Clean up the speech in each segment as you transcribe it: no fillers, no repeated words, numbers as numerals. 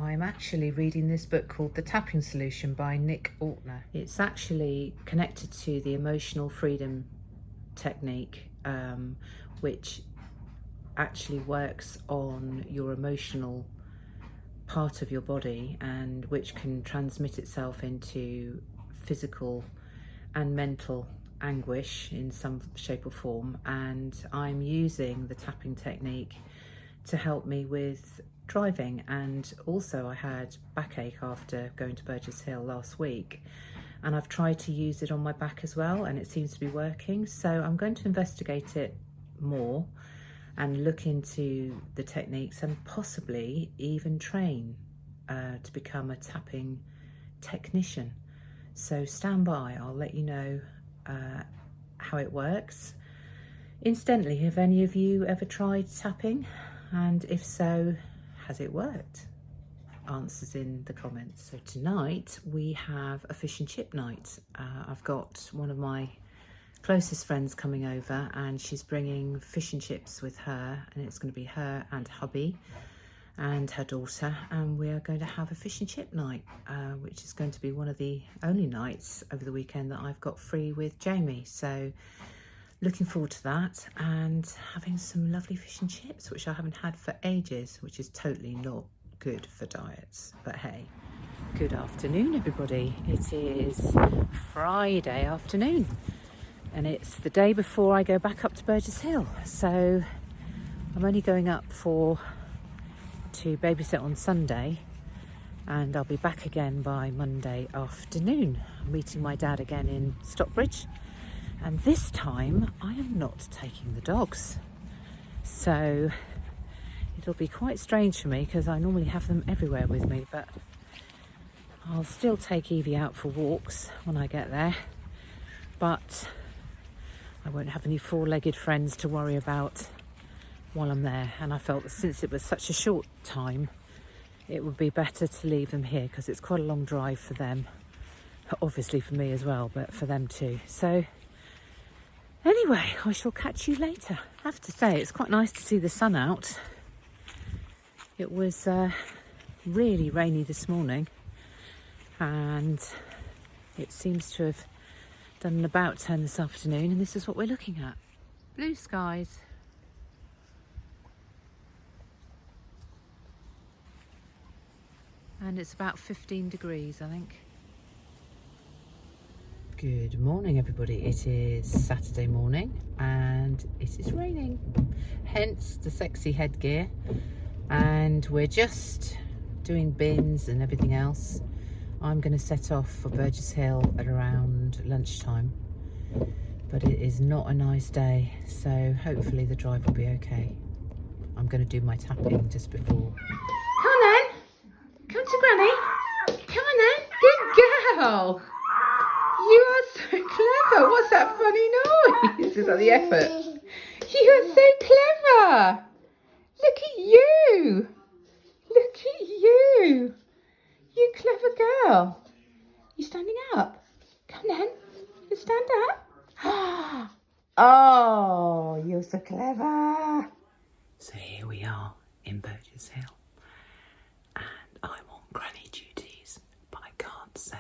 I'm actually reading this book called The Tapping Solution by Nick Ortner. It's actually connected to the emotional freedom technique, which actually works on your emotional part of your body and which can transmit itself into physical and mental anguish in some shape or form. And I'm using the tapping technique to help me with driving, and also I had backache after going to Burgess Hill last week, and I've tried to use it on my back as well, and it seems to be working. So I'm going to investigate it more and look into the techniques and possibly even train to become a tapping technician. So stand by, I'll let you know how it works. Incidentally, have any of you ever tried tapping? And if so, has it worked? Answers in the comments. So tonight we have a fish and chip night. I've got one of my closest friends coming over, and she's bringing fish and chips with her, and it's going to be her and hubby and her daughter, and we are going to have a fish and chip night, which is going to be one of the only nights over the weekend that I've got free with Jamie. So looking forward to that, and having some lovely fish and chips, which I haven't had for ages, which is totally not good for diets, but hey. Good afternoon, everybody. It is Friday afternoon, and it's the day before I go back up to Burgess Hill. So I'm only going up to babysit on Sunday, and I'll be back again by Monday afternoon. I'm meeting my dad again in Stockbridge, and this time I am not taking the dogs. So it'll be quite strange for me because I normally have them everywhere with me, but I'll still take Evie out for walks when I get there. But I won't have any four-legged friends to worry about while I'm there. And I felt that since it was such a short time, it would be better to leave them here because it's quite a long drive for them. Obviously for me as well, but for them too. So anyway, I shall catch you later. I have to say, it's quite nice to see the sun out. It was really rainy this morning, and it seems to have done an about turn this afternoon, and this is what we're looking at. Blue skies. And it's about 15 degrees, I think. Good morning, everybody. It is Saturday morning and it is raining, hence the sexy headgear. And we're just doing bins and everything else. I'm going to set off for Burgess Hill at around lunchtime, but it is not a nice day, so hopefully the drive will be okay. I'm going to do my tapping just before. Come on then, come to Granny. Come on then, good girl. You are so clever. What's that funny noise? Is that the effort? You are so clever. Look at you. Look at you. You clever girl. You standing up? Come then. You stand up. Oh, you're so clever. So here we are in Burgess Hill. And I'm on granny duties, but I can't say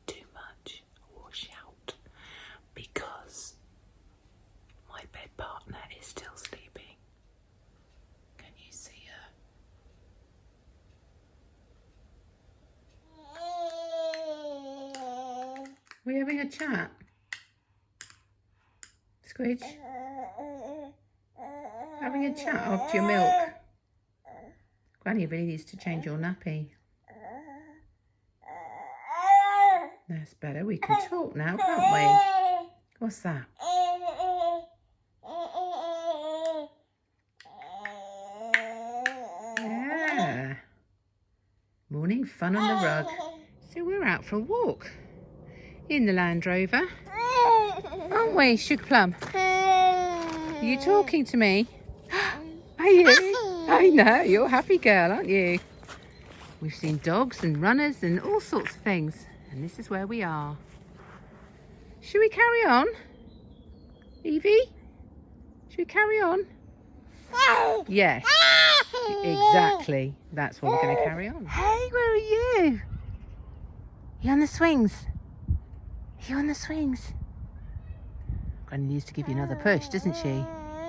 too much or shout because my bed partner is still sleeping. Can you see her? We're having a chat. Squidge? Having a chat after your milk. Granny really needs to change your nappy. That's better. We can talk now, can't we? What's that? Yeah. Morning fun on the rug. So we're out for a walk in the Land Rover, aren't we, Sugar Plum? Are you talking to me? Are you? I know, you're a happy girl, aren't you? We've seen dogs and runners and all sorts of things, and this is where we are. Should we carry on? Evie? Should we carry on? Yes. Exactly. That's what we're going to carry on. Hey, where are you? You on the swings? You on the swings? Granny needs to give you another push, doesn't she?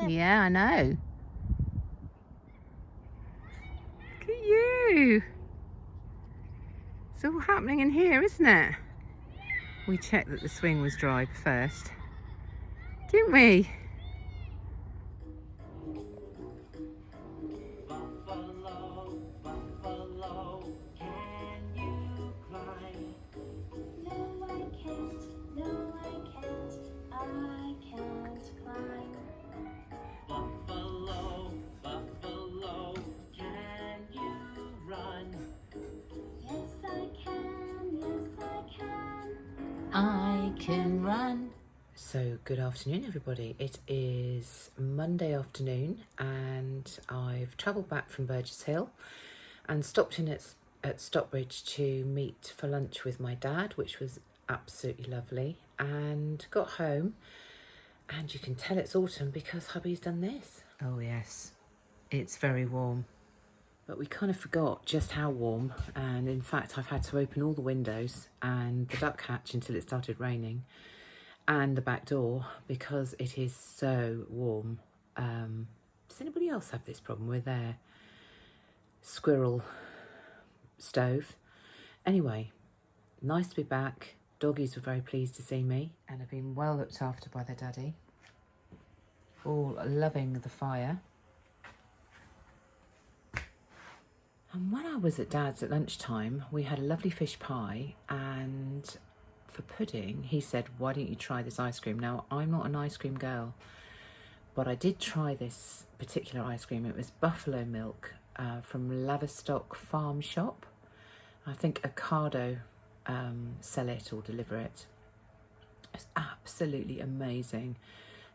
Yeah, I know. Look at you. It's all happening in here, isn't it? We checked that the swing was dry first, didn't we? Buffalo, buffalo, can you climb? No, I can't. No, I can't. I can't climb. Buffalo, buffalo, can you run? Yes, I can. Yes, I can. I can run. So good afternoon everybody. It is Monday afternoon and I've travelled back from Burgess Hill and stopped in at Stockbridge to meet for lunch with my dad, which was absolutely lovely, and got home and you can tell it's autumn because hubby's done this. Oh yes, it's very warm. But we kind of forgot just how warm, and in fact I've had to open all the windows and the duck hatch until it started raining, and the back door because it is so warm. Does anybody else have this problem with their squirrel stove? Anyway, nice to be back. Doggies were very pleased to see me and have been well looked after by their daddy. All loving the fire. And when I was at Dad's at lunchtime, we had a lovely fish pie, and for pudding, he said, why don't you try this ice cream? Now, I'm not an ice cream girl, but I did try this particular ice cream. It was buffalo milk from Laverstock Farm Shop. I think Ocado sell it or deliver it. It's absolutely amazing.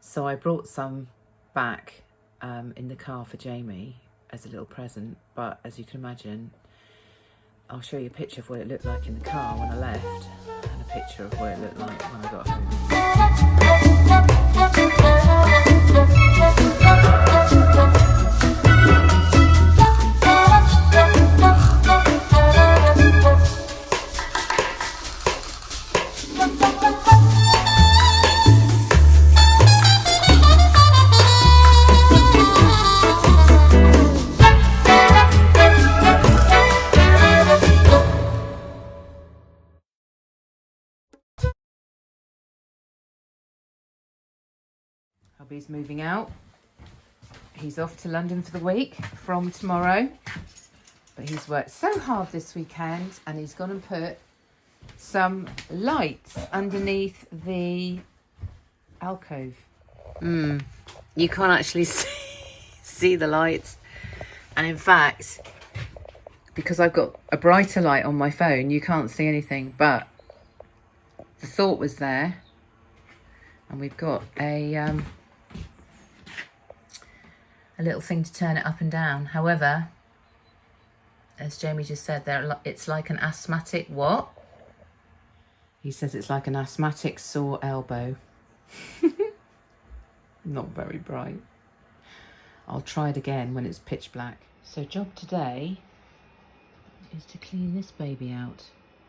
So I brought some back in the car for Jamie as a little present, but as you can imagine, I'll show you a picture of what it looked like in the car when I left and a picture of what it looked like when I got Hubby's moving out. He's off to London for the week from tomorrow. But he's worked so hard this weekend and he's gone and put some lights underneath the alcove. You can't actually see the lights. And in fact, because I've got a brighter light on my phone, you can't see anything. But the thought was there. And we've got a little thing to turn it up and down. However, as Jamie just said there, it's like an asthmatic what? He says it's like an asthmatic sore elbow. Not very bright. I'll try it again when it's pitch black. So job today is to clean this baby out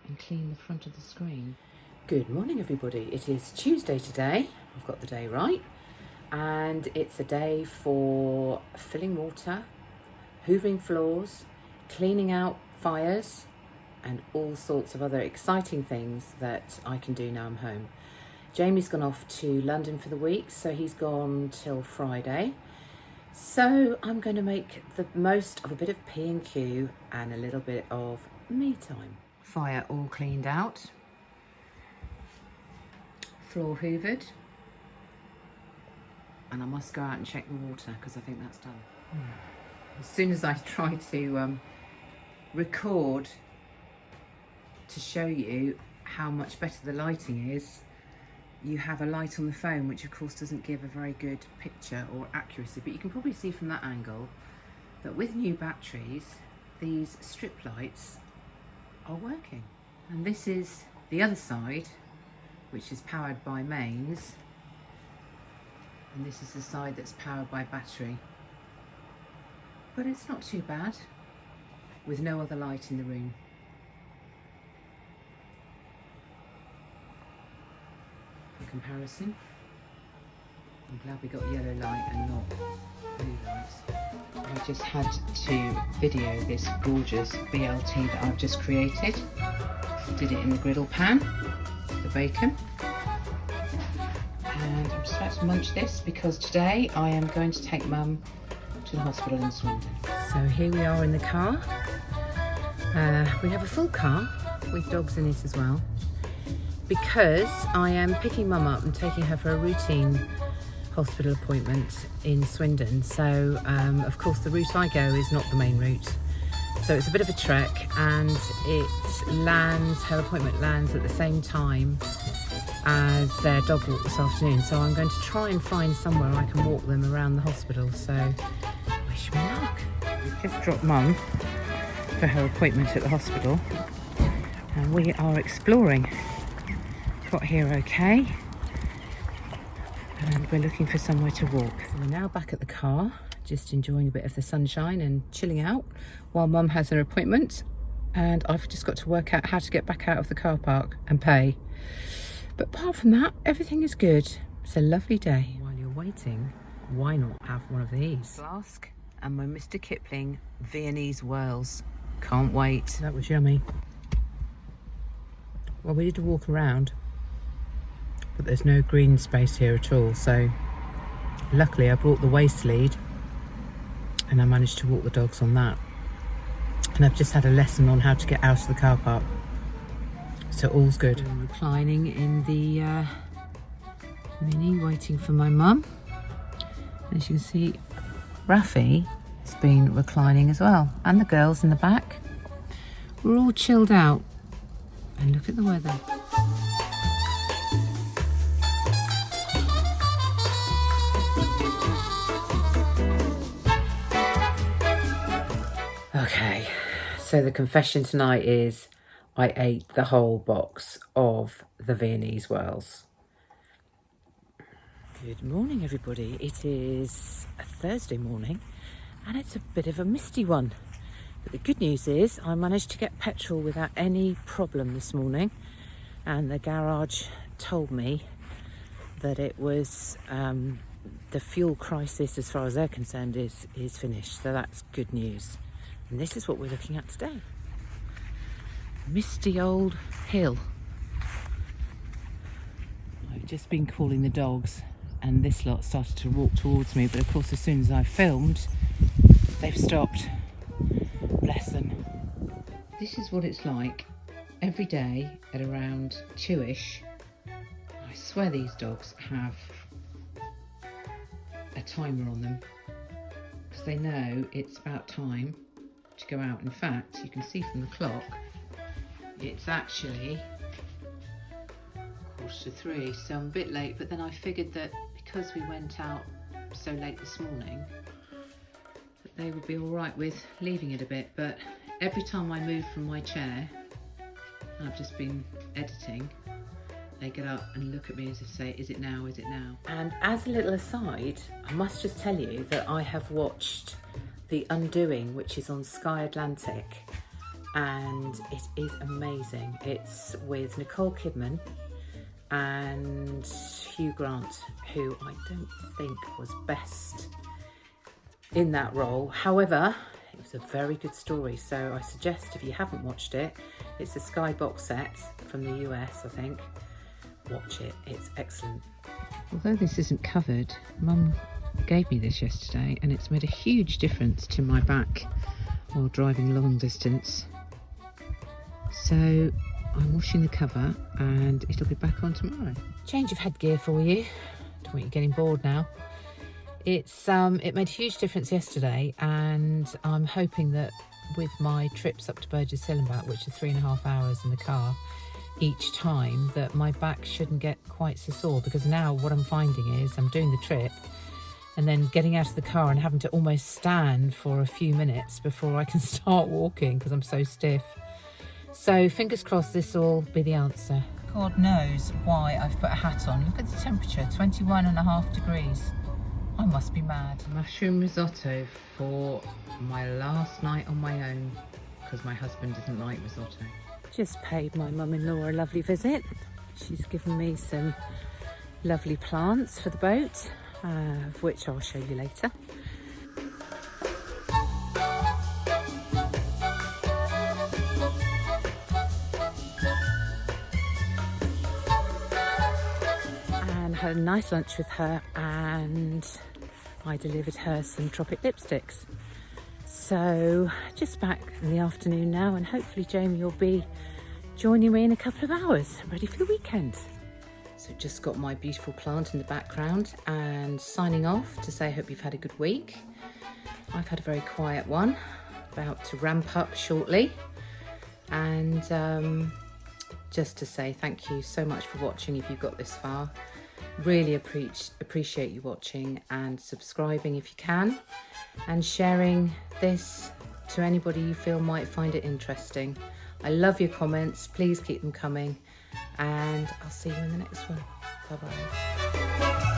and clean the front of the screen. Good morning everybody. It is Tuesday today. I've got the day right. And it's a day for filling water, hoovering floors, cleaning out fires, and all sorts of other exciting things that I can do now I'm home. Jamie's gone off to London for the week, so he's gone till Friday. So I'm going to make the most of a bit of P&Q and a little bit of me time. Fire all cleaned out. Floor hoovered. And I must go out and check the water because I think that's done. As soon as I try to record to show you how much better the lighting is, you have a light on the phone which of course doesn't give a very good picture or accuracy, but you can probably see from that angle that with new batteries these strip lights are working. And this is the other side, which is powered by mains. And this is the side that's powered by battery. but it's not too bad with no other light in the room. For comparison, I'm glad we got yellow light and not blue light. I just had to video this gorgeous BLT that I've just created. Did it in the griddle pan, the bacon. And I'm just about to munch this because today I am going to take Mum to the hospital in Swindon. So here we are in the car. We have a full car with dogs in it as well, because I am picking Mum up and taking her for a routine hospital appointment in Swindon. So of course the route I go is not the main route, so it's a bit of a trek, and her appointment lands at the same time as their dog walk this afternoon. So I'm going to try and find somewhere I can walk them around the hospital, so wish me luck. We've just dropped Mum for her appointment at the hospital and we are exploring. Got here okay, and we're looking for somewhere to walk. We're now back at the car, just enjoying a bit of the sunshine and chilling out while Mum has her appointment, and I've just got to work out how to get back out of the car park and pay. But apart from that, everything is good. It's a lovely day. While you're waiting, why not have one of these? Flask and my Mr. Kipling Viennese whirls. Can't wait. That was yummy. Well, we did a walk around, but there's no green space here at all, so luckily I brought the waist lead and I managed to walk the dogs on that. And I've just had a lesson on how to get out of the car park, so all's good. I'm reclining in the Mini, waiting for my mum. As you can see, Rafi has been reclining as well, and the girls in the back. We're all chilled out, and look at the weather. Okay, so the confession tonight is I ate the whole box of the Viennese whirls. Good morning, everybody. It is a Thursday morning and it's a bit of a misty one. But the good news is I managed to get petrol without any problem this morning, and the garage told me that it was the fuel crisis, as far as they're concerned, is finished. So that's good news. And this is what we're looking at today. Misty old hill. I've just been calling the dogs and this lot started to walk towards me, but of course as soon as I filmed, they've stopped. Bless them. This is what it's like every day at around 2ish. I swear these dogs have a timer on them because they know it's about time to go out. In fact, you can see from the clock it's actually 2:45, so I'm a bit late, but then I figured that because we went out so late this morning that they would be all right with leaving it a bit. But every time I move from my chair, and I've just been editing, they get up and look at me as if to say, is it now, is it now? And as a little aside, I must just tell you that I have watched The Undoing, which is on Sky Atlantic, and it is amazing. It's with Nicole Kidman and Hugh Grant, who I don't think was best in that role. However, it was a very good story, so I suggest if you haven't watched it, it's a Sky box set from the US, I think. Watch it, it's excellent. Although this isn't covered, Mum gave me this yesterday and it's made a huge difference to my back while driving long distance. So I'm washing the cover and it'll be back on tomorrow. Change of headgear for you. Don't want you getting bored now. It made a huge difference yesterday, and I'm hoping that with my trips up to Burgess Hill and back, which are 3.5 hours in the car each time, that my back shouldn't get quite so sore, because now what I'm finding is I'm doing the trip and then getting out of the car and having to almost stand for a few minutes before I can start walking because I'm so stiff. So fingers crossed this will be the answer. God knows why I've put a hat on. Look at the temperature, 21.5 degrees. I must be mad. Mushroom risotto for my last night on my own because my husband doesn't like risotto. Just paid my mum-in-law a lovely visit. She's given me some lovely plants for the boat, of which I'll show you later. And had a nice lunch with her, and I delivered her some Tropic lipsticks. So just back in the afternoon now, and hopefully Jamie will be joining me in a couple of hours, ready for the weekend. So just got my beautiful plant in the background and signing off to say I hope you've had a good week. I've had a very quiet one, about to ramp up shortly. And just to say thank you so much for watching if you've got this far. Really appreciate you watching and subscribing if you can, and sharing this to anybody you feel might find it interesting. I love your comments, please keep them coming, and I'll see you in the next one. Bye bye.